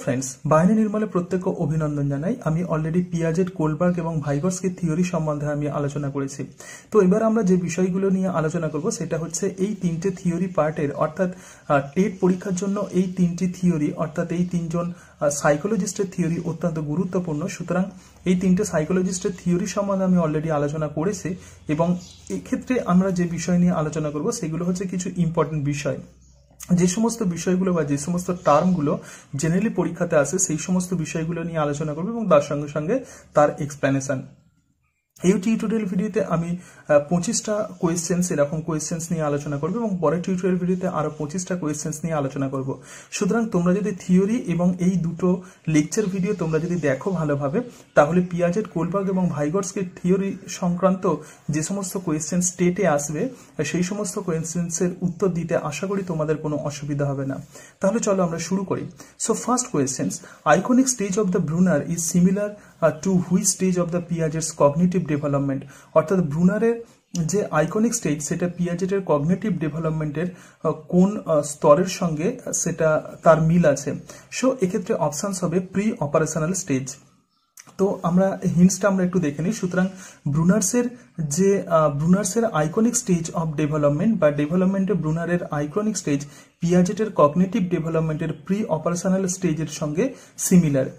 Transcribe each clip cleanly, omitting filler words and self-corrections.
Friends बाहिनी निर्मले प्रत्येक अभिनंदन जानाई। आमी अलरेडी पियाजेट कोलबार्ग एवं भाइगर्सकी थियोरी सम्बन्धे आमी आलोचना करेছি। तो एबार आमरा जे विषयगुलो निये आलोचना करब सेटा हच्छे एई तीनटे थियोरी पार्टेर अर्थात टेट परीक्षार जन्य एई तीनटी थियोरी अर्थात एई तीनजन साइकोलजिस्टेर थियोरी अत्यंत गुरुत्वपूर्ण। सुतरां এই তিনটে সাইকোলজিস্টের থিওরি সম্বন্ধে আমি অলরেডি আলোচনা করেছি এবং এই ক্ষেত্রে আমরা যে বিষয় নিয়ে আলোচনা করব সেগুলো হচ্ছে কিছু ইম্পর্টেন্ট বিষয়। যে সমস্ত বিষয়গুলো বা যে সমস্ত টার্মগুলো জেনারেলি পরীক্ষাতে আসে সেই সমস্ত বিষয়গুলো নিয়ে আলোচনা করব এবং তার সঙ্গে সঙ্গে তার এক্সপ্লেনেশন। এই টিউটোরিয়াল ভিডিওতে আমি 25টা কোয়েশ্চেন্স এরকম কোয়েশ্চেন্স নিয়ে আলোচনা করব এবং পরের টিউটোরিয়াল ভিডিওতে আরো 25টা কোয়েশ্চেন্স নিয়ে আলোচনা করব। সুতরাং তোমরা যদি থিওরি এবং এই দুটো লেকচার ভিডিও তোমরা যদি দেখো ভালোভাবে তাহলে পিয়াজেট কোলবার্গ এবং ভাইগর্সকে থিওরি সংক্রান্ত যে সমস্ত কোয়েশ্চেন্স স্টেটে আসবে সেই সমস্ত কোয়েশ্চেন্সের উত্তর দিতে আশা করি তোমাদের কোনো অসুবিধা হবে না। তাহলে চলো আমরা শুরু করি। So first questions, iconic stage of the Bruner is similar to which stage of the Piaget's cognitive development. অর্থাৎ ব্রুনারের যে আইকনিক স্টেজ সেটা পিয়াজেটের কগনিটিভ ডেভেলপমেন্টের কোন স্তরের সঙ্গে সেটা তার মিল আছে। সো এক্ষেত্রে অপশনস হবে প্রি অপারেশনাল স্টেজ। তো আমরা হিন্টসটা আমরা একটু দেখে নিই। সুতরাং ব্রুনার্সের আইকনিক স্টেজ অফ ডেভেলপমেন্ট বা ডেভেলপমেন্টে ব্রুনারের আইকনিক স্টেজ পিয়াজেটের কগনিটিভ ডেভেলপমেন্টের প্রি অপারেশনাল স্টেজের সঙ্গে similar.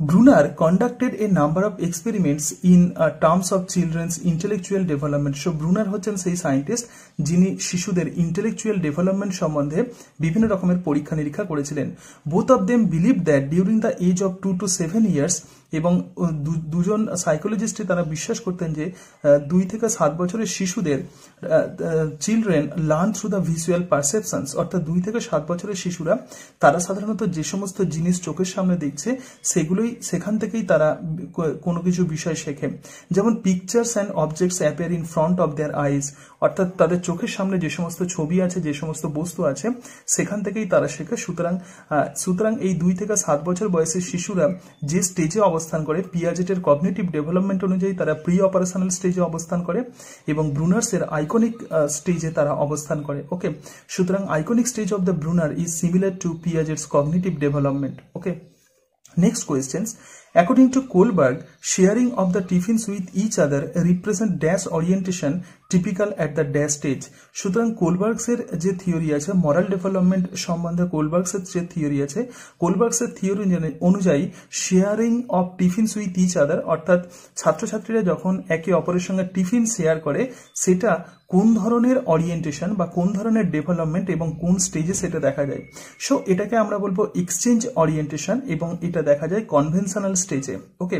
Brunner conducted a number of experiments in terms of children's intellectual development. So Brunner হচ্ছেন সেই সায়েন্টিস্ট যিনি শিশুদের ইন্টেলেকচুয়াল ডেভেলপমেন্ট সম্বন্ধে বিভিন্ন রকমের পরীক্ষা নিরীক্ষা করেছিলেন। Both of them believed that during the age of 2 to 7 years এবং দুজন সাইকোলজিস্ট তারা বিশ্বাস করতেন যে 2 থেকে 7 বছরের শিশুদের children learn through the visual perceptions. অর্থাৎ 2 থেকে 7 বছরের শিশুরা তারা সাধারণত যে সমস্ত জিনিস চোখের সামনে দেখছে সেগুলোই সেখান থেকেই তারা কোনো কিছু বিষয় শেখে। যেমন pictures and objects appear in front of their eyes. অর্থাৎ তাদের চোখের সামনে যে সমস্ত ছবি আছে যে সমস্ত বস্তু আছে সেখান থেকেই তারা শেখে। সুতরাং এই 2 থেকে 7 বছর বয়সের শিশুরা যে স্টেজে অবস্থান করে পিয়াজেটের কগনিটিভ ডেভেলপমেন্ট অনুযায়ী তারা প্রি অপারেশনাল স্টেজে অবস্থান করে এবং ব্রুনার্সের আইকনিক স্টেজে তারা অবস্থান করে। ওকে, সুতরাং iconic stage of the Bruner is similar to Piaget's cognitive development. Okay, next questions. According to Kohlberg, sharing of the tiffins with each other represent dash orientation typical at the dash stage. সুতরাং কোলবার্গসের যে theory আছে মরাল development সম্বন্ধে কোলবার্গসের যে theory আছে কোলবার্গসের theory অনুযায়ী sharing of tiffins with each other অর্থাৎ ছাত্রছাত্রীরা যখন একে অপরের সঙ্গে টিফিন শেয়ার করে সেটা কোন ধরনের অরিয়েন্টেশন বা কোন ধরনের ডেভেলপমেন্ট এবং কোন স্টেজে সেটা দেখা যায়। সো এটাকে আমরা বলবো এক্সচেঞ্জ অরিয়েন্টেশন এবং এটা দেখা যায় কনভেনশনাল স্টেজে। ওকে,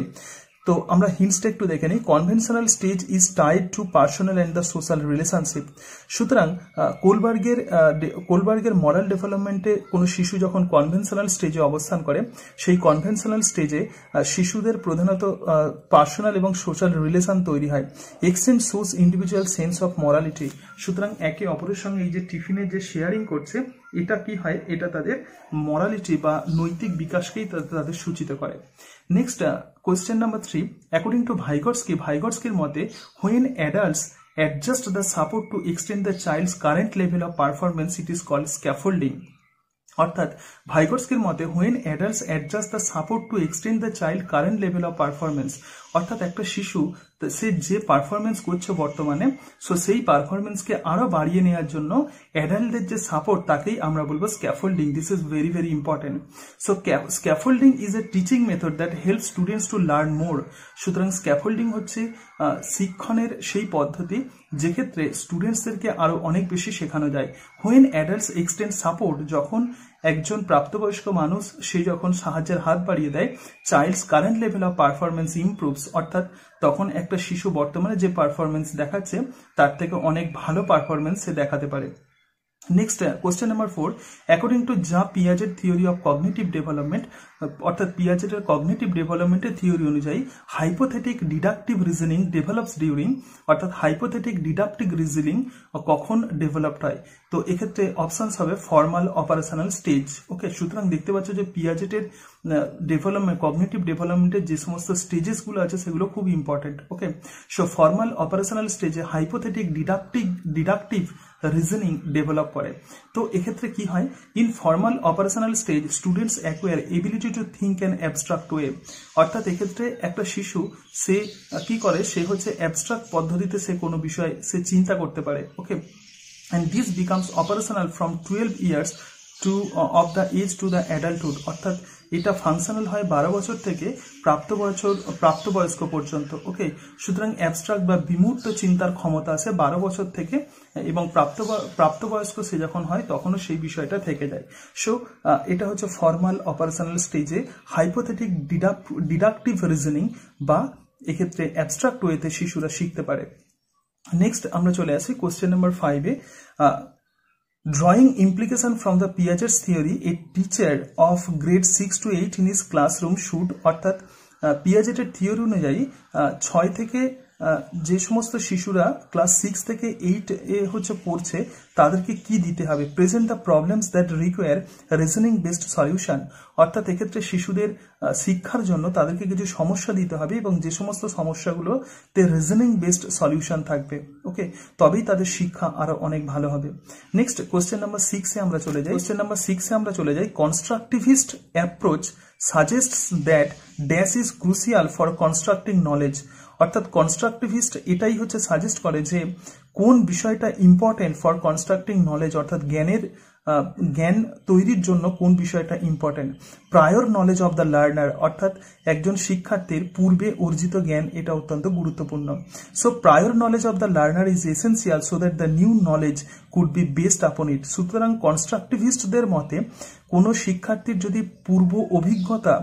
তো আমরা হিন্টসটা একটু দেখে নিই। Conventional stage is tied to personal and the social relationship. সুতরাং কোলবার্গের মরাল ডেভেলপমেন্টে কোনো শিশু যখন কনভেনশনাল স্টেজে অবস্থান করে সেই কনভেনশনাল স্টেজে শিশুদের প্রধানত পার্সোনাল এবং সোশ্যাল রিলেশন তৈরি হয়। Exchange shows individual sense of morality. সুতরাং একে অপরের সঙ্গে এই যে টিফিনের যে শেয়ারিং করছে এটা কি হয়, এটা তাদের মরালিটি বা নৈতিক বিকাশকেই তাদের সূচিত করে। Next question number 3, according to ভাইগর্সকির মতে when adults adjust the support to extend the child's current level of performance it is called scaffolding. অর্থাৎ ভাইগর্সকির মতে when adults adjust the support to extend the child current level of performance অর্থাৎ একটা শিশু সে যে performance করছে বর্তমানে so সেই পারফরমেন্সকে আরো বাড়িয়ে নেওয়ার জন্য অ্যাডাল্টদের যে সাপোর্ট তাকেই আমরা বলবো scaffolding. This is very very important. So scaffolding is a teaching method that help students to learn more. সুতরাং স্ক্যাফোল্ডিং হচ্ছে শিক্ষণের সেই পদ্ধতি যেক্ষেত্রে স্টুডেন্টসদেরকে আরো অনেক বেশি শেখানো যায়। হোয়েন অ্যাডাল্টস এক্সটেন্ড সাপোর্ট, যখন একজন প্রাপ্তবয়স্ক মানুষ সে যখন সাহায্যের হাত বাড়িয়ে দেয় child's current level of performance improves. অর্থাৎ তখন একটা শিশু বর্তমানে যে পারফরমেন্স দেখাচ্ছে তার থেকে অনেক ভালো পারফরমেন্স সে দেখাতে পারে। Next question number 4, according to যা Piaget theory of cognitive development অর্থাৎ পিয়াজেটের কগনিটিভ ডেভেলপমেন্টের থিওরি অনুযায়ী hypothetic deductive reasoning develops during অর্থাৎ হাইপোথেটিক ডিডাকটিভ রিজনিং কখন ডেভেলপড হয়। তো এক্ষেত্রে অপশনস হবে ফর্মাল অপারেশনাল স্টেজ। ওকে, সুতরাং দেখতে পাচ্ছ যে পিয়াজেটের ডেভেলপমেন্ট কগনিটিভ ডেভেলপমেন্টের যে সমস্ত স্টেজেসগুলো আছে সেগুলো খুব ইম্পর্টেন্ট। ওকে, সো ফর্মাল অপারেশনাল স্টেজে হাইপোথেটিক ডিডাকটিভ রিজনিং ডেভেলপ করে। তো এক্ষেত্রে কি হয়, in formal operational stage students acquire ability to think an abstract way. অর্থাৎ এক্ষেত্রে একটা শিশু সে কি করে, সে হচ্ছে অ্যাবস্ট্রাক্ট পদ্ধতিতে সে কোনো বিষয় সে চিন্তা করতে পারে। ওকে, and this becomes operational from 12 years to of the age to the adulthood। অর্থাৎ এটা ফাংশনাল হয় 12 বছর থেকে প্রাপ্তবয়স্ক পর্যন্ত। ওকে, সুতরাং অ্যাবস্ট্রাক্ট বা বিমূর্ত চিন্তার ক্ষমতা আছে 12 বছর থেকে, এবং প্রাপ্তবয়স্ক সে যখন হয় তখনও সেই বিষয়টা থেকে যায়। সো এটা হচ্ছে ফর্মাল অপারেশনাল স্টেজে হাইপোথেটিক ডিডাকটিভ রিজনিং বা এক্ষেত্রে অ্যাবস্ট্রাক্ট ওয়েতে শিশুরা শিখতে পারে। নেক্সট আমরা চলে আসি কোশ্চেন নাম্বার 5-এ। Drawing implication from the Piaget's theory, a teacher of grade 6 to 8 in his classroom should, অর্থাৎ পিয়াজেটের থিওরি অনুযায়ী 6 থেকে যে সমস্ত শিশুরা ক্লাস 6 থেকে 8 এ হচ্ছে পড়ছে তাদেরকে কি দিতে হবে, present the problems that require reasoning based solution. অর্থাৎ এক্ষেত্রে শিশুদের শিক্ষার জন্য তাদেরকে কিছু সমস্যা দিতে হবে এবং যে সমস্ত সমস্যাগুলোতে রিজনিং বেসড সলিউশন থাকবে, ওকে, তবেই তাদের শিক্ষা আরো অনেক ভালো হবে। নেক্সট কোশ্চেন নাম্বার 6-এ আমরা চলে যাই। কোশ্চেন নাম্বার 6-এ আমরা চলে যাই, constructivist approach suggests that dash is crucial for constructing knowledge. অর্থাৎ কনস্ট্রাকটিভিস্ট এটাই হচ্ছে সাজেস্ট করে যে কোন বিষয়টা ইম্পর্টেন্ট ফর কনস্ট্রাক্টিং নলেজ, অর্থাৎ জ্ঞান তৈরির জন্য কোন বিষয়টা important. Prior knowledge of the learner, অর্থাৎ একজন শিক্ষার্থীর পূর্বে অর্জিত জ্ঞান এটা অত্যন্ত গুরুত্বপূর্ণ। So prior knowledge of the learner is essential so that the new knowledge could be based আপন ইট। সুতরাং কনস্ট্রাকটিভিস্টদের মতে কোনো শিক্ষার্থীর যদি পূর্ব অভিজ্ঞতা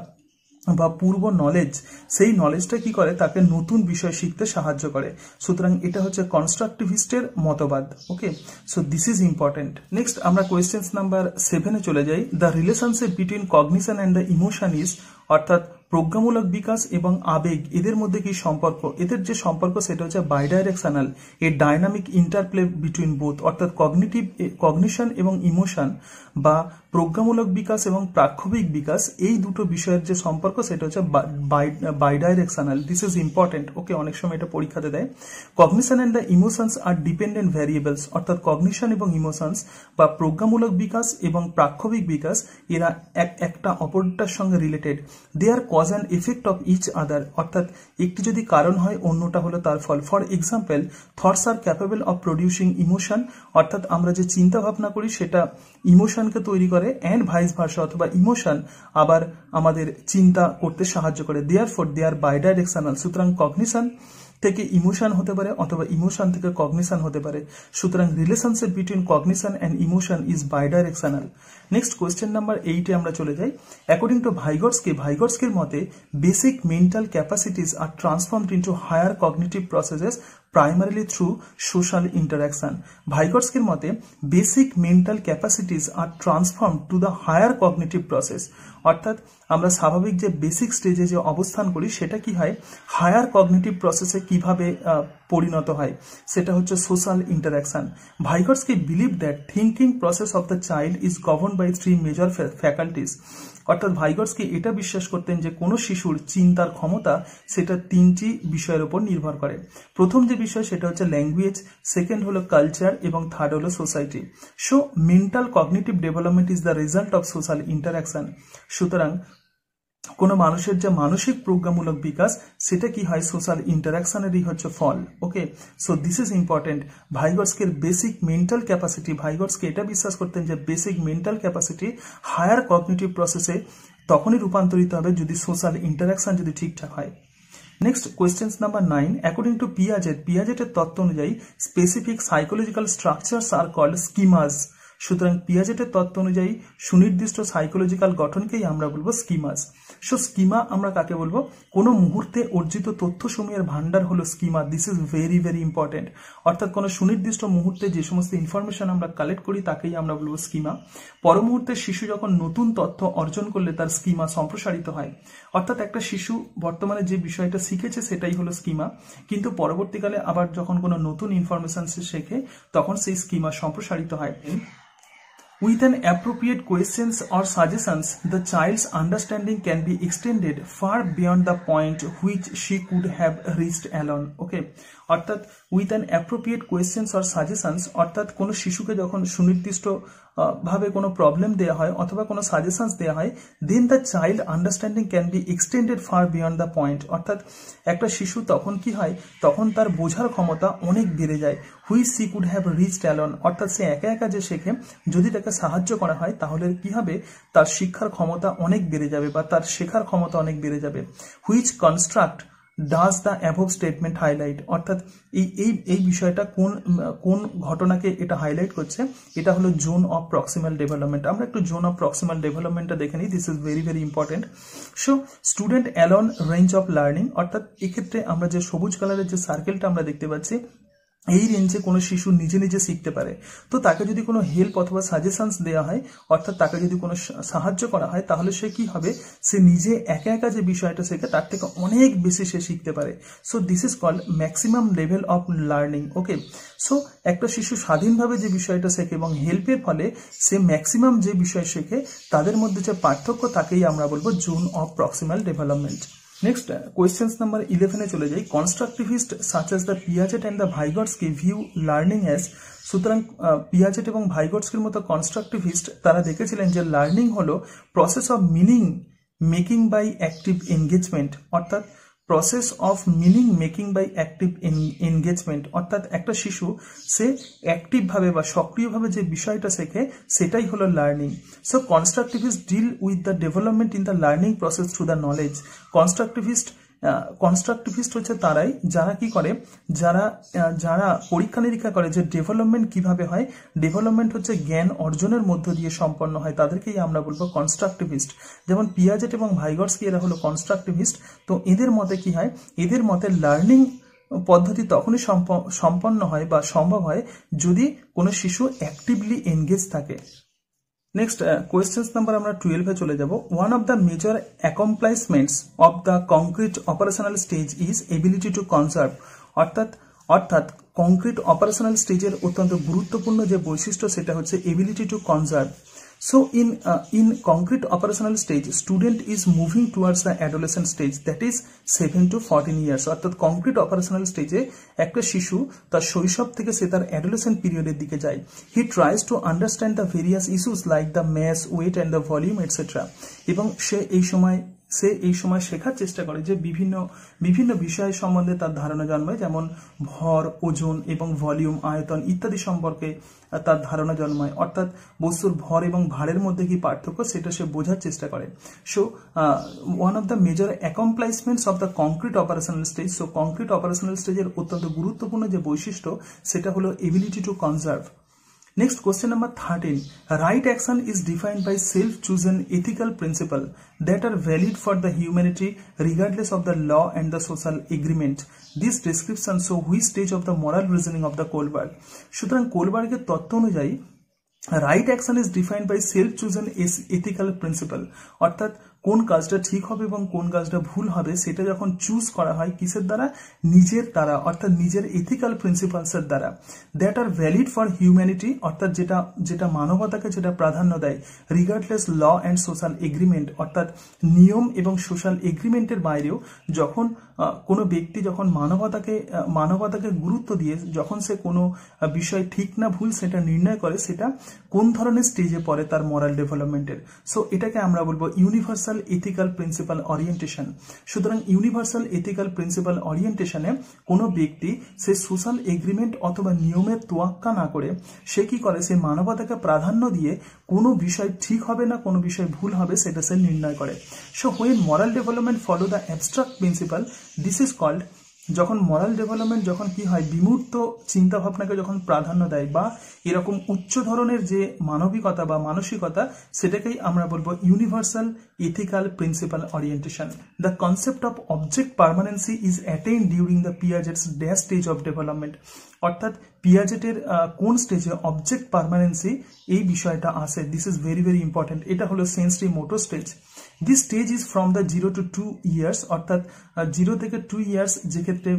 বা পূর্ব নলেজ, সেই নলেজটা কি করে, তাকে নতুন বিষয় শিখতে সাহায্য করে। সুতরাং এটা হচ্ছে কনস্ট্রাকটিভিস্টের মতবাদ। Okay, so this is important. Next আমরা কোয়েশ্চেন্স নাম্বার 7-এ চলে যাই। The relationship between cognition and the emotion is, অর্থাৎ প্রজ্ঞামূলক বিকাশ এবং আবেগ এদের মধ্যে কি সম্পর্ক, এদের যে সম্পর্ক সেটা হচ্ছে bidirectional, a dynamic interplay between both. অর্থাৎ কগনিশন এবং ইমোশন বা প্রজ্ঞামূলক বিকাশ এবং প্রাক্ষবিক বিকাশ, এই দুটো বিষয়ের যে সম্পর্ক সেটা হচ্ছে bidirectional. This is important. Okay, অনেক সময় এটা পরীক্ষাতে দেয়। Cognition and the emotions are dependent variables. অর্থাৎ কগনিশন এবং ইমোশনস বা প্রজ্ঞামূলক বিকাশ এবং প্রাক্ষবিক বিকাশ এরা একটা অপরটার সঙ্গে related. They are cause and effect of each other. অর্থাৎ একটি যদি কারণ হয় অন্যটা হলো তার ফল। For example, thoughts are capable of producing emotion. অর্থাৎ আমরা যে চিন্তা ভাবনা করি সেটা ইমোশনকে তৈরি করে, অ্যান্ড ভাইস ভার্সা, অথবা ইমোশন আবার আমাদের চিন্তা করতে সাহায্য করে। দেয়ারফর দে আর বাইডাইরেকশনাল। সুতরাং কগনিশন থেকে ইমোশন হতে পারে অথবা ইমোশন থেকে কগনিশন হতে পারে। সুতরাং relationship between cognition and emotion is bidirectional. Next question number 8-এ আমরা চলে যাই। অ্যাকর্ডিং টু ভাইগটস্কির মতে basic mental capacities are transformed into higher cognitive processes primarily through social interaction। ভাইগটস্কির মতে basic mental capacities are transform to the higher cognitive process. অর্থাৎ আমরা স্বাভাবিক যে বেসিক স্টেজে যে অবস্থান করি সেটা কি হয়, হায়ার কগনিটিভ প্রসেসে কিভাবে পরিণত হয়, সেটা হচ্ছে social interaction. Vygotsky believe that thinking process of the child is govern by 3 major faculties. অর্থাৎ ভাইগটস্কি এটা বিশ্বাস করতেন যে কোনো শিশুর চিন্তার ক্ষমতা সেটা 3টি বিষয়ের উপর নির্ভর করে। প্রথম যে বিষয় সেটা হচ্ছে ল্যাঙ্গুয়েজ, সেকেন্ড হলো কালচার এবং থার্ড হলো society. So mental cognitive development is the result of social interaction. সুতরাং কোনো মানুষের যে মানসিক প্রজ্ঞামূলক বিকাশ সেটা কি হয়, সোশ্যাল ইন্টারাকশনেরই হচ্ছে ফল। Okay, so this is important. ভাইগটস্কির বেসিক মেন্টাল ক্যাপাসিটি, ভাইগটস্কি এটা বিশ্বাস করতেন যে basic mental capacity higher cognitive প্রসেসে তখনই রূপান্তরিত হবে যদি সোশ্যাল ইন্টারাকশন যদি ঠিকঠাক হয়। Next questions number 9। According to পিয়াজেটের তত্ত্ব অনুযায়ী specific psychological structures are called schemas. সুতরাং পিয়াজেটের তত্ত্ব অনুযায়ী সুনির্দিষ্ট সাইকোলজিক্যাল গঠনকেই আমরা বলবো স্কিমাস। সো স্কিমা আমরা কাকে বলবো, কোনো মুহূর্তে অর্জিত তথ্যসমূহের ভান্ডার হলো schema. This is very very important. অর্থাৎ কোনো সুনির্দিষ্ট মুহূর্তে যে সমস্ত ইনফরমেশন আমরা কালেক্ট করি তাকেই আমরা বলবো স্কিমা। পর মুহূর্তে শিশু যখন নতুন তথ্য অর্জন করলে তার স্কিমা সম্প্রসারিত হয়। অর্থাৎ একটা শিশু বর্তমানে যে বিষয়টা শিখেছে সেটাই হলো স্কিমা, কিন্তু পরবর্তীকালে আবার যখন কোনো নতুন ইনফরমেশন সে শেখে তখন সেই স্কিমা সম্প্রসারিত হয়। With an appropriate questions or suggestions, the child's understanding can be extended far beyond the point which she could have reached alone. Okay, অর্থাৎ with an appropriate questions or suggestions, অর্থাৎ কোনো শিশুকে যখন সুনির্দিষ্ট ভাবে কোনো প্রবলেম দেওয়া হয় অথবা কোনো সাজেশনস দেওয়া হয়, then the child understanding can be extended far beyond the point. অর্থাৎ একটা শিশু তখন কি হয়, তখন তার বোঝার ক্ষমতা অনেক বেড়ে যায়। Which C could have reached alone, অর্থাৎ সে একা একা যে শেখে, যদি তাকে সাহায্য করা হয় তাহলে কি হবে, তার শিক্ষার ক্ষমতা অনেক বেড়ে যাবে বা তার শেখার ক্ষমতা অনেক বেড়ে যাবে। Which construct does the above statement highlight, অর্থাৎ এই বিষয়টা কোন ঘটনাকে এটা হাইলাইট করছে, এটা হলো জোন অফ প্রক্সিমাল ডেভেলপমেন্ট। আমরা একটু জোন অফ প্রক্সিমাল ডেভেলপমেন্টটা দেখে নিই। This is very very important. So student along range of learning, অর্থাৎ এক্ষেত্রে আমরা যে সবুজ কালারের যে সার্কেলটা আমরা দেখতে পাচ্ছি, এই রেঞ্জে কোনো শিশু নিজে নিজে শিখতে পারে। তো তাকে যদি কোনো হেল্প অথবা সাজেশনস দেওয়া হয়, অর্থাৎ তাকে যদি কোনো সাহায্য করা হয়, তাহলে সে কি হবে, সে নিজে একা একা যে বিষয়টা শেখে তার থেকে অনেক বেশি সে শিখতে পারে। So this is called maximum level of learning. Okay, so একটা শিশু স্বাধীনভাবে যে বিষয়টা শেখে এবং হেল্পের ফলে সে ম্যাক্সিমাম যে বিষয় শেখে, তাদের মধ্যে যে পার্থক্য তাকেই আমরা বলবো zone of proximal development. Next questions number 11-এ চলে যাই। Constructivist such as the Piaget and the Vygotsky view learning as, সুতরাং পিয়াজেট এবং ভাইগটস্কির মতো কনস্ট্রাকটিভিস্ট তারা দেখেছিলেন যে লার্নিং হলো process of meaning making by active engagement, অর্থাৎ process of meaning making by active engagement, অর্থাৎ একটা শিশু সে অ্যাক্টিভভাবে বা সক্রিয়ভাবে যে বিষয়টা শেখে সেটাই হলো learning. So constructivist deal with the development in the learning process through the knowledge. Constructivist হচ্ছে তারাই যারা কি করে, যারা পরীক্ষা নিরীক্ষা করে যে ডেভেলপমেন্ট কিভাবে হয়, ডেভেলপমেন্ট হচ্ছে জ্ঞান অর্জনের মধ্য দিয়ে সম্পন্ন হয়, তাদেরকেই আমরা বলবো কনস্ট্রাকটিভিস্ট। যেমন পিয়াজেট এবং ভাইগটস্কি এরা হলো কনস্ট্রাকটিভিস্ট। তো এদের মতে কি হয়, এদের মতে লার্নিং পদ্ধতি তখনই সম্পন্ন হয় বা সম্ভব হয় যদি কোনো শিশু অ্যাক্টিভলি এনগেজ থাকে। নেক্সট কোয়েশ্চেন্স নাম্বার আমরা 12-এ চলে যাব। One of the major accomplishments of the concrete operational stage is ability to conserve, অর্থাৎ কংক্রিট অপারেশনাল স্টেজের অত্যন্ত গুরুত্বপূর্ণ যে বৈশিষ্ট্য সেটা হচ্ছে ability to conserve. So in concrete operational stage, student is moving towards the adolescent stage, that is 7 to 14 years. অর্থাৎ concrete operational স্টেজে একটা শিশু তার শৈশব থেকে সে তার অ্যাডোলেসেন্ট পিরিয়ডের দিকে যায়। He tries to understand the various issues like the mass, weight and the volume etcetera, এবং সে এই সময় শেখার চেষ্টা করে যে বিভিন্ন বিষয় সম্বন্ধে তার ধারণা জন্মায়, যেমন ভর, ওজন এবং ভলিউম, আয়তন ইত্যাদি সম্পর্কে তার ধারণা জন্মায়, অর্থাৎ বস্তুর ভর এবং ভারের মধ্যে কি পার্থক্য সেটা সে বোঝার চেষ্টা করে। So one of the major accomplishments of the concrete operational stage, so concrete operational স্টেজের অত্যন্ত গুরুত্বপূর্ণ যে বৈশিষ্ট্য সেটা হলো ability to conserve. Next, question number 13. Right action is defined by self-chosen ethical principles that are valid for the humanity regardless of the law and the social agreement. This description show which stage of the moral reasoning of the Kohlberg. সুতরাং কোলবার্গের তত্ত্ব অনুযায়ী right action is defined by self chosen ethical principle, অর্থাৎ কোন কাজটা ঠিক হবে এবং কোন কাজটা ভুল হবে সেটা যখন চুজ করা হয় কিসের দ্বারা, নিজের দ্বারা, অর্থাৎ নিজের এথিক্যাল প্রিন্সিপালসের দ্বারা, that are valid for humanity, অর্থাৎ যেটা মানবতাকে যেটা প্রাধান্য দেয়, regardless law and social agreement, অর্থাৎ নিয়ম এবং সোশ্যাল এগ্রিমেন্টের বাইরেও যখন কোনো ব্যক্তি যখন মানবতাকে গুরুত্ব দিয়ে যখন সে কোনো বিষয় ঠিক না ভুল সেটা নির্ণয় করে, সেটা কোন ধরনের স্টেজে পড়ে তার মরাল ডেভেলপমেন্টের। সো এটাকে আমরা বলবো ইউনিভার্সাল এথিক্যাল প্রিন্সিপাল ওরিয়েন্টেশন। সুতরাং ইউনিভার্সাল এথিক্যাল প্রিন্সিপাল ওরিয়েন্টেশনে কোনো ব্যক্তি সে সোশ্যাল এগ্রিমেন্ট অথবা নিয়মের তোয়াক্কা না করে সে কি করে, সে মানবতাকে প্রাধান্য দিয়ে কোনো বিষয় ঠিক হবে না কোনো বিষয় ভুল হবে সেটা সে নির্ণয় করে। So when moral development follow the abstract principle, this is called, যখন মরাল ডেভেলপমেন্ট যখন কি হয় বিমূর্ত চিন্তা ভাবনাকে যখন প্রাধান্য দেয় বা এরকম উচ্চ ধরনের যে মানবিকতা বা মানসিকতা সেটাকেই আমরা বলবো universal ethical principle orientation. The concept of object permanency is attained during the Piaget's dash stage of development, অর্থাৎ পিয়াজেটের কোন স্টেজে অবজেক্ট পার্মানেন্সি এই বিষয়টা আসে, this is very very important. এটা হলো sensory motor stage. This stage is from the 0 to 2 years, অর্থাৎ 0 থেকে 2 years, যে ক্ষেত্রে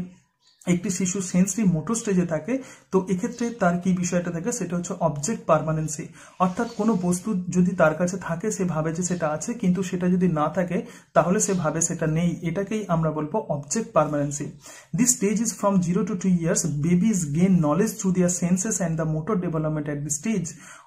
একটি শিশু সেন্সরি মোটর স্টেজে থাকে, তো এক্ষেত্রে তার কি বিষয়টা থাকে, সেটা হচ্ছে অবজেক্ট পার্মানেন্সি। অর্থাৎ কোনো বস্তু যদি তার কাছে থাকে সে ভাবে যে সেটা আছে, কিন্তু সেটা যদি না থাকে তাহলে সে ভাবে সেটা নেই। এটাকেই আমরা বলবো object permanency. This stage is from 0 to 2 years. Babies gain knowledge through their senses and the motor development at this stage.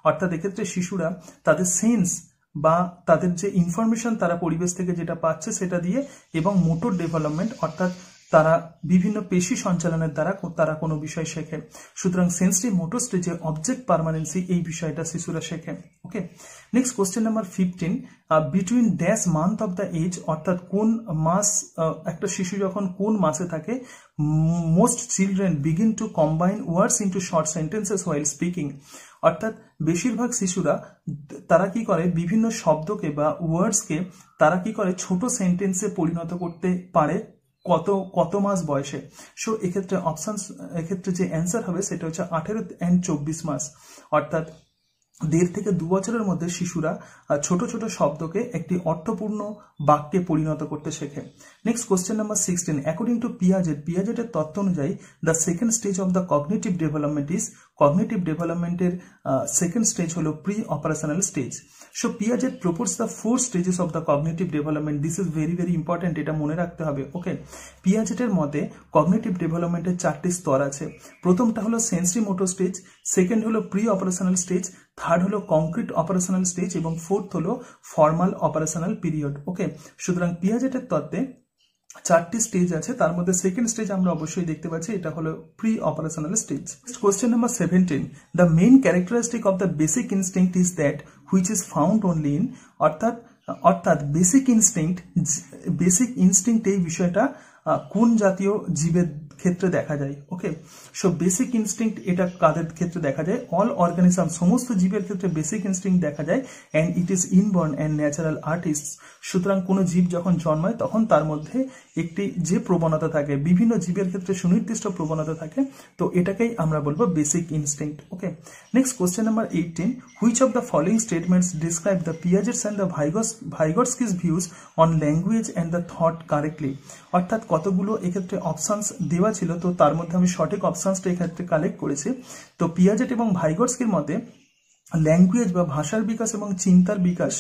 অর্থাৎ এক্ষেত্রে শিশুরা তাদের সেন্স বা তাদের যে ইনফরমেশন তারা পরিবেশ থেকে যেটা পাচ্ছে সেটা দিয়ে, এবং মোটর ডেভেলপমেন্ট অর্থাৎ তারা বিভিন্ন পেশি সঞ্চালনের দ্বারা তারা কোনো বিষয় শেখে। সুতরাং সেন্সরি মোটর স্টেজে অবজেক্ট পার্মানেন্সি এই বিষয়টা শিশুরা শেখে। Okay, next question number 15, between dash month of the age, অর্থাৎ কোন মাস, একটা শিশু যখন কোন মাসে থাকে, most children begin to combine words into short sentences while speaking. অর্থাৎ বেশিরভাগ শিশুরা তারা কি করে, বিভিন্ন শব্দকে বা ওয়ার্ডসকে তারা কি করে ছোট সেন্টেন্সে পরিণত করতে পারে কত মাস বয়সে। সো এক্ষেত্রে অপশন, এক্ষেত্রে যে অ্যান্সার হবে সেটা হচ্ছে 18 and 24 মাস। অর্থাৎ 1.5 থেকে 2 বছরের মধ্যে শিশুরা ছোট ছোট শব্দকে একটি অর্থপূর্ণ বাক্যে পরিণত করতে শেখে। Next question number 16, according to পিয়াজেটের তত্ত্ব অনুযায়ী the second stage of the cognitive development is, cognitive ডেভেলপমেন্টের সেকেন্ড স্টেজ হলো pre operational stage. So Piaget propose the 4 stages of the cognitive development. This is very very important, এটা মনে রাখতে হবে। ওকে, পিয়াজেটের মতে কগনিটিভ ডেভেলপমেন্টের 4টি স্তর আছে। প্রথমটা হলো সেন্সরি মোটর স্টেজ, সেকেন্ড হলো প্রি অপারেশনাল স্টেজ, থার্ড হলো কংক্রিট অপারেশনাল স্টেজ এবং ফোর্থ হলো ফর্মাল অপারেশনাল পিরিয়ড। ওকে, সুতরাং পিয়াজেটের তত্ত্বে 4টি স্টেজ আছে, তার মধ্যে সেকেন্ড স্টেজ আমরা অবশ্যই দেখতে পাচ্ছি, এটা হলো pre operational stage. Question number 17, the main characteristic of the basic instinct is that which is found only in, অর্থাৎ বেসিক ইনস্টিংক্ট এই বিষয়টা কোন জাতীয় জীবের ক্ষেত্রে দেখা যায়। ওকে, সো বেসিক ইনস্টিংক্ট এটা কাদের ক্ষেত্রে দেখা যায়, অল অর্গানিজম, সমস্ত জীবের ক্ষেত্রে বেসিক ইনস্টিংক্ট দেখা যায়, and it is inborn and natural artist. সুতরাং কোনো জীব যখন জন্মায় তখন তার মধ্যে একটি যে প্রবণতা থাকে, বিভিন্ন জীবের ক্ষেত্রে সুনির্দিষ্ট প্রবণতা থাকে, তো এটাকেই আমরা বলবো basic instinct. Okay, next question number 18, which of the following statements describe the Piaget's and the Vygotsky's views on language and the thought correctly. অর্থাৎ কতগুলো এক্ষেত্রে অপশনস দেওয়া ছিল, তো তার মধ্যে আমি সঠিক অপশনসটা এক্ষেত্রে কালেক্ট করেছি। তো পিয়াজেট এবং ভাইগটস্কির মতে ল্যাঙ্গুয়েজ বা ভাষার বিকাশ এবং চিন্তার বিকাশ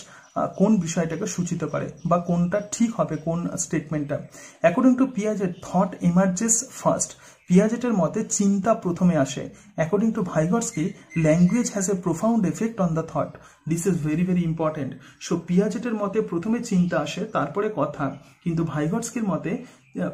কোন বিষয়টাকে সূচিত করে, বা কোনটা ঠিক হবে, কোন স্টেটমেন্টটা। According to Piaget, thought emerges first. পিয়াজেটের মতে চিন্তা প্রথমে আসে। According to Vygotsky, language has a profound effect on the thought. This is very very important. So পিয়াজেটের মতে প্রথমে চিন্তা আসে, তারপরে কথা, কিন্তু ভাইগটস্কির মতে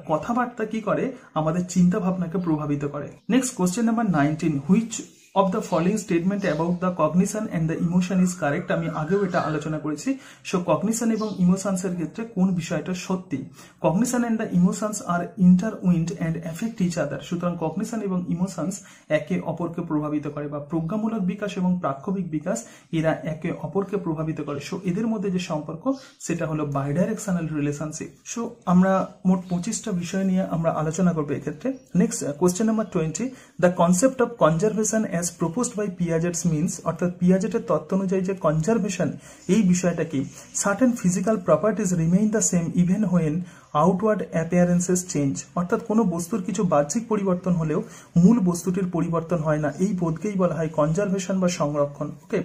কথাবার্তা কি করে, আমাদের চিন্তা ভাবনাকে প্রভাবিত করে। Next question number 19, which of the following statement about the cognition and the emotion is correct। আমি আগেও এটা আলোচনা করেছি। সো কগনিশন এবং ইমোশনস এর ক্ষেত্রে কোন বিষয়টা সত্যি। Cognition and the emotions are intertwined and affect each other. সুতরাং কগনিশন এবং ইমোশনস একে অপরকে প্রভাবিত করে, বা প্রজ্ঞামূলক বিকাশ এবং প্রাক্ষবিক বিকাশ এরা একে অপরকে প্রভাবিত করে। সো এদের মধ্যে যে সম্পর্ক সেটা হলো বাইডাইরেকশনাল রিলেশনশিপ। সো আমরা মোট 25টা বিষয় নিয়ে আমরা আলোচনা করবো এক্ষেত্রে। Next question number 20, the concept of conservation as proposed by Piaget's means, অর্থাৎ পিয়াজেটের তত্ত্ব অনুযায়ী যে কনজারভেশন এই বিষয়টা কি, certain physical properties remain the same even when outward appearances change. অর্থাৎ কোনো বস্তুর কিছু বাহ্যিক পরিবর্তন হলেও মূল বস্তুটির পরিবর্তন হয় না, এই বোধকেই বলা হয় কনজারভেশন বা সংরক্ষণ। ওকে,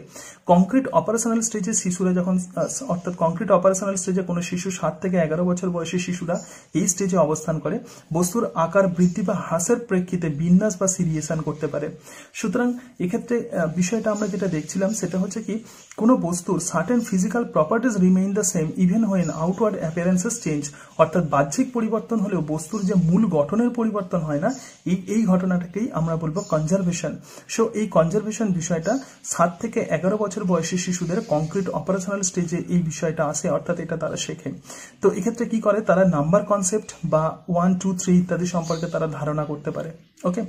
কংক্রিট অপারেশনাল স্টেজে শিশুরা যখন, অর্থাৎ কংক্রিট অপারেশনাল স্টেজে কোনো শিশু 7 থেকে 11 বছর বয়সী শিশুরা এই স্টেজে অবস্থান করে, বস্তুর আকার বৃদ্ধি বা হ্রাসের প্রেক্ষিতে বিন্যাস বা সিরিয়েশন করতে পারে। সুতরাং এক্ষেত্রে বিষয়টা আমরা যেটা দেখছিলাম সেটা হচ্ছে কি, কোনো বস্তুর certain physical properties remain the same even when outward appearances change. অর্থাৎ বাহ্যিক পরিবর্তন হলেও বস্তুর যে মূল গঠনের পরিবর্তন হয় না, এই ঘটনাটাকেই আমরা বলবো কনজারভেশন। সো এই কনজারভেশন বিষয়টা 7 থেকে 11 বছর বয়সী শিশুদের কংক্রিট অপারেশনাল স্টেজে এই বিষয়টা আসে, অর্থাৎ এটা তারা শেখে। তো এক্ষেত্রে কি করে, তারা নাম্বার কনসেপ্ট বা 1, 2, 3 ইত্যাদি সম্পর্কে তারা ধারণা করতে পারে। Okay,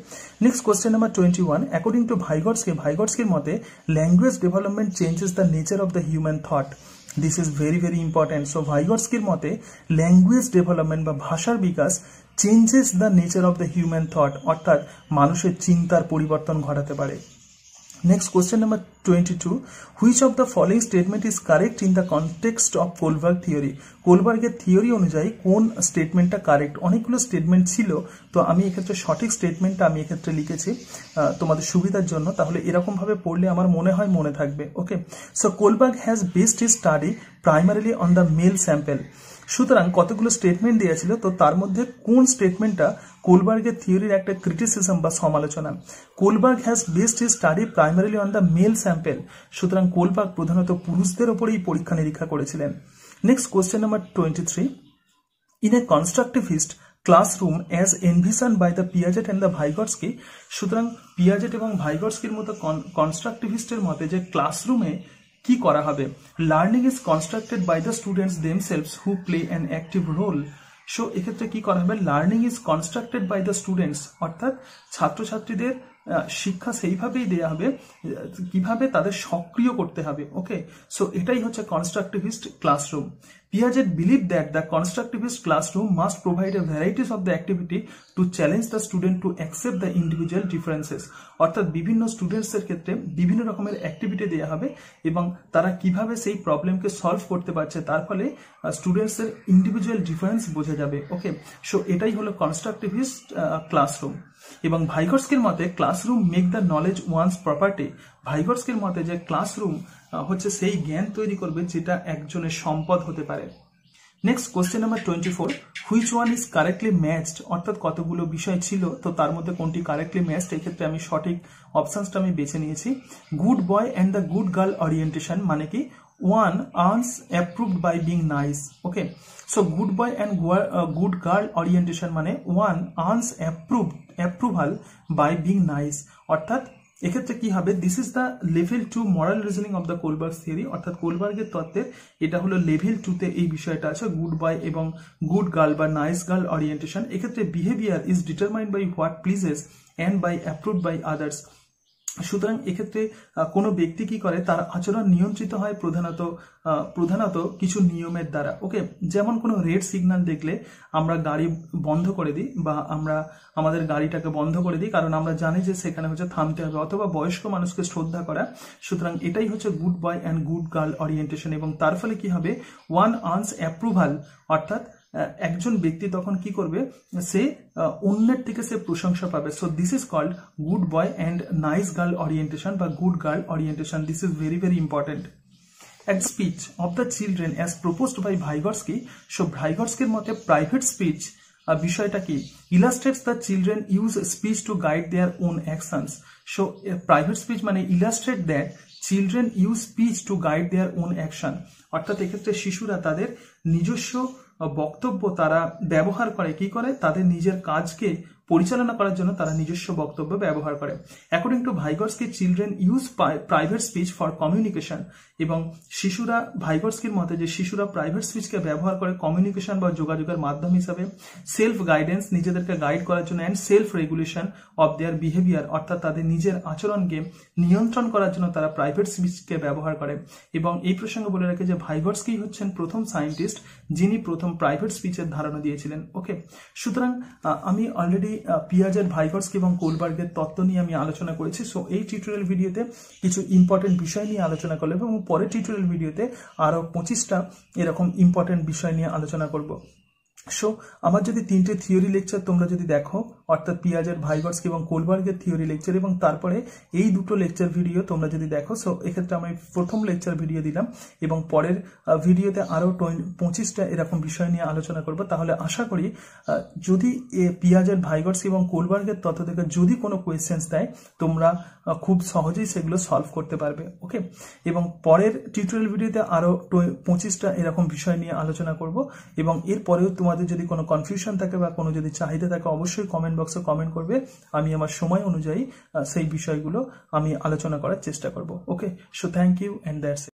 next question number 21, according to ভাইগটস্কির মতে language development changes the nature of the human thought. This is very very important. So ভাইগটস্কির মতে ল্যাঙ্গুয়েজ ডেভেলপমেন্ট বা ভাষার বিকাশ changes the nature of the human thought, অর্থাৎ মানুষের চিন্তার পরিবর্তন ঘটাতে পারে। Next, question number 22. Which of the following statement is correct in the context of Kohlberg theory? কোলবার্গের থিওরি অনুযায়ী কোন স্টেটমেন্টটা কারেক্ট? অনেকগুলো স্টেটমেন্ট ছিল, তো আমি এক্ষেত্রে সঠিক স্টেটমেন্টটা আমি এক্ষেত্রে লিখেছি তোমাদের সুবিধার জন্য, তাহলে এরকম ভাবে পড়লে আমার মনে হয় মনে থাকবে। Okay, so Kohlberg has based his study primarily on the male sample. সুতরাং কতগুলো স্টেটমেন্ট দিয়েছিল, তো তার মধ্যে কোন স্টেটমেন্টটা কোলবার্গের থিওরির একটা ক্রিটিসিজম বা সমালোচনা? Kohlberg has based his study primarily on the male sample. সুতরাং কোলবার্গ প্রধানত পুরুষদের ওপরেই পরীক্ষা নিরীক্ষা করেছিলেন। Next, question number 23. In a constructivist classroom as envisioned by the Piaget and the Vygotsky, সুতরাং পিয়াজেট এবং ভাইগটস্কির মতো কনস্ট্রাকটিভিস্টের মতে যে ক্লাসরুমে কি করা হবে? Learning is constructed by the students themselves who play an active role. So এক্ষেত্রে কি করা হবে? Learning is constructed by the students, অর্থাৎ ছাত্রছাত্রীদের শিক্ষা সেইভাবেই দেয়া হবে কিভাবে তাদের সক্রিয় করতে হবে। ওকে, সো এটাই হচ্ছে constructivist classroom. Piaget believed that the constructivist classroom must provide a varieties of the activity to challenge the student to accept the individual differences. অর্থাৎ বিভিন্ন স্টুডেন্টসের ক্ষেত্রে বিভিন্ন রকমের অ্যাক্টিভিটি দেওয়া হবে এবং তারা কিভাবে সেই প্রবলেমকে সলভ করতে পারছে, তার ফলে স্টুডেন্টসের ইন্ডিভিজুয়াল ডিফারেন্স বোঝা যাবে। ওকে, সো এটাই হলো কনস্ট্রাকটিভিস্ট ক্লাসরুম। এবং ভাইগটস্কির মতে classroom make the knowledge one's property. ভাইগটস্কির মতে যে ক্লাসরুম হচ্ছে সেই জ্ঞান তৈরি করবে যেটা একজনের সম্পদ হতে পারে। Next, question number 24. Which one is correctly matched? অর্থাৎ কতগুলো বিষয় ছিল, তো তার মধ্যে কোনটি কারেক্টলি ম্যাচড? এক্ষেত্রে আমি সঠিক অপশনসটা আমি বেছে নিয়েছি। Good boy and the good girl orientation মানে কি? One earns approved by being nice. Okay, so good boy and good girl orientation মানে one earns approval by being nice. অর্থাৎ এক্ষেত্রে কি হবে? This is the level 2 moral reasoning of the Kohlberg theory. অর্থাৎ কোলবার্গের তত্ত্বের এটা হলো লেভেল 2-তে এই বিষয়টা আছে, গুড বয় এবং গুড গার্ল বা নাইস গার্ল অরিয়েন্টেশন। এক্ষেত্রে behaviour is determined by what pleases and by approved by others. সুতরাং এক্ষেত্রে কোনো ব্যক্তি কি করে, তার আচরণ নিয়ন্ত্রিত হয় প্রধানত কিছু নিয়মের দ্বারা। ওকে, যেমন কোনো রেড সিগন্যাল দেখলে আমরা গাড়ি বন্ধ করে দিই বা আমরা আমাদের গাড়িটাকে বন্ধ করে দিই, কারণ আমরা জানি যে সেখানে হচ্ছে থামতে হবে, অথবা বয়স্ক মানুষকে শ্রদ্ধা করা। সুতরাং এটাই হচ্ছে good boy and good girl orientation. এবং তার ফলে কি হবে? ওয়ান আর্নস অ্যাপ্রুভাল, অর্থাৎ একজন ব্যক্তি তখন কি করবে? সে অন্যের থেকে সে প্রশংসা পাবে। So this is called good boy and nice girl orientation বা good girl orientation. This is very very important. At speech of the children as proposed by Vygotsky. So ভাইগটস্কির মতে প্রাইভেট স্পিচ বিষয়টা কি? Illustrates the children use speech to guide their own actions. So private speech মানে illustrate that children use speech to guide their own action. অর্থাৎ এক্ষেত্রে শিশুরা তাদের নিজস্ব বক্তব্য তারা ব্যবহার করে, কি করে? তাদের নিজের কাজকে পরিচালনা করার জন্য তারা নিজস্ব বক্তব্য ব্যবহার করে। According to Vygotsky children use private speech for communication. এবং শিশুরা ভাইগটস্কির মতে যে শিশুরা প্রাইভেট স্পিচকে ব্যবহার করে কমিউনিকেশন বা যোগাযোগের মাধ্যম হিসাবে, সেলফ গাইডেন্স নিজেদেরকে গাইড করার জন্য, and self regulation of their behaviour অর্থাৎ তাদের নিজের আচরণকে নিয়ন্ত্রণ করার জন্য তারা প্রাইভেট স্পিচকে ব্যবহার করে। এবং এই প্রসঙ্গে বলে রাখে যে ভাইগটস্কি হচ্ছেন প্রথম সায়েন্টিস্ট যিনি প্রথম প্রাইভেট স্পিচের ধারণা দিয়েছিলেন। ওকে, সুতরাং আমি অলরেডি পিয়াজেট, ভাইগটস্কি এবং কোলবার্গের তত্ত্ব নিয়ে আমি আলোচনা করেছি। সো এই টিউটোরিয়াল ভিডিওতে কিছু ইম্পর্টেন্ট বিষয় নিয়ে আলোচনা করবো এবং পরের টিউটোরিয়াল ভিডিওতে আরো 25টা এরকম ইম্পর্টেন্ট বিষয় নিয়ে আলোচনা করব। সো আমার যদি 3টে থিওরি লেকচার তোমরা যদি দেখো, অর্থাৎ পিয়াজেট, ভাইগটস্কি এবং কোলবার্গের থিওরি লেকচার, এবং তারপরে এই দুটো লেকচার ভিডিও তোমরা যদি দেখো, সো এক্ষেত্রে আমি প্রথম লেকচার ভিডিও দিলাম এবং পরের ভিডিওতে আরো 25টা এরকম বিষয় নিয়ে আলোচনা করব। তাহলে আশা করি যদি পিয়াজেট, ভাইগটস্কি এবং কোলবার্গের তত্ত্ব থেকে যদি কোনো কোয়েশ্চেন্স দেয়, তোমরা খুব সহজেই সেগুলো সলভ করতে পারবে। ওকে, এবং পরের টিউটোরিয়াল ভিডিওতে আরো 25টা এরকম বিষয় নিয়ে আলোচনা করব। এবং এরপরেও তোমাদের যদি কোনো কনফিউশন থাকে বা কোনো যদি চাহিদা থাকে, অবশ্যই কমেন্ট বক্সে কমেন্ট করবে। আমি আমার সময় অনুযায়ী সেই বিষয়গুলো আমি আলোচনা করার চেষ্টা করব। Okay, so thank you and that's it.